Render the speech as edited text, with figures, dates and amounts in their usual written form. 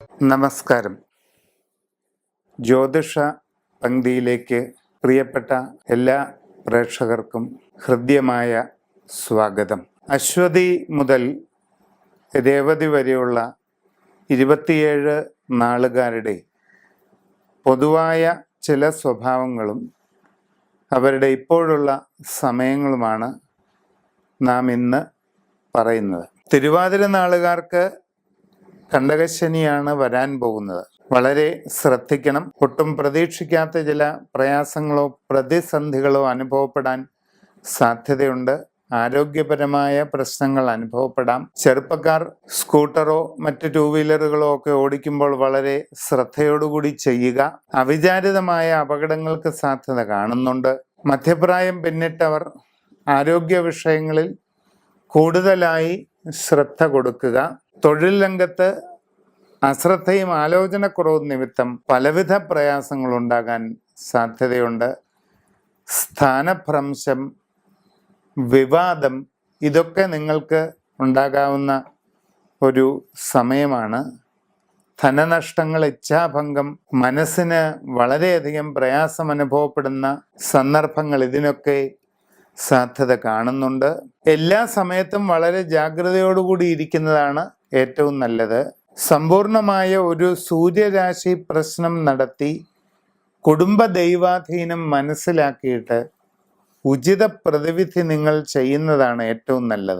നമസ്കാരം. ജ്യോതിഷ പങ്ക്തിയിലേക്ക് പ്രിയപ്പെട്ട എല്ലാ പ്രേക്ഷകർക്കും ഹൃദ്യമായ സ്വാഗതം. അശ്വതി മുതൽ രേവതി വരെയുള്ള 27 നാളുകാരുടെ പൊതുവായ ചില സ്വഭാവങ്ങളും അവരുടെ ഇപ്പോഴുള്ള സമയങ്ങളുമാണ് നാം ഇന്ന് പറയുന്നത്. തിരുവാതിര നാളുകാർക്ക് കണ്ടകശനിയാണ് വരാൻ പോകുന്നത്. വളരെ ശ്രദ്ധിക്കണം. ഒട്ടും പ്രതീക്ഷിക്കാത്ത ചില പ്രയാസങ്ങളോ പ്രതിസന്ധികളോ അനുഭവപ്പെടാൻ സാധ്യതയുണ്ട്. ആരോഗ്യപരമായ പ്രശ്നങ്ങൾ അനുഭവപ്പെടാം. ചെറുപ്പക്കാർ സ്കൂട്ടറോ മറ്റ് 2 വീലറുകളോ ഒക്കെ ഓടിക്കുമ്പോൾ വളരെ ശ്രദ്ധയോടുകൂടി ചെയ്യുക. അവിചാരിതമായ അപകടങ്ങൾക്ക് സാധ്യത കാണുന്നുണ്ട്. മധ്യപ്രായം പിന്നിട്ടവർ ആരോഗ്യ വിഷയങ്ങളിൽ കൂടുതലായി ശ്രദ്ധ കൊടുക്കുക. തൊഴിൽ രംഗത്ത് അശ്രദ്ധയും ആലോചനക്കുറവും നിമിത്തം പലവിധ പ്രയാസങ്ങൾ ഉണ്ടാകാൻ സാധ്യതയുണ്ട്. സ്ഥാനഭ്രംശം, വിവാദം, ഇതൊക്കെ നിങ്ങൾക്ക് ഉണ്ടാകാവുന്ന ഒരു സമയമാണ്. ധനനഷ്ടങ്ങൾ, ഇച്ഛാഭംഗം, മനസ്സിന് വളരെയധികം പ്രയാസം അനുഭവപ്പെടുന്ന സന്ദർഭങ്ങൾ, ഇതിനൊക്കെ സാധ്യത കാണുന്നുണ്ട്. എല്ലാ സമയത്തും വളരെ ജാഗ്രതയോടുകൂടി ഇരിക്കുന്നതാണ് ഏറ്റവും നല്ലത്. സമ്പൂർണമായ ഒരു സൂര്യരാശി പ്രശ്നം നടത്തി കുടുംബ ദൈവാധീനം മനസ്സിലാക്കിയിട്ട് ഉചിത പ്രതിവിധി നിങ്ങൾ ചെയ്യുന്നതാണ് ഏറ്റവും നല്ലത്.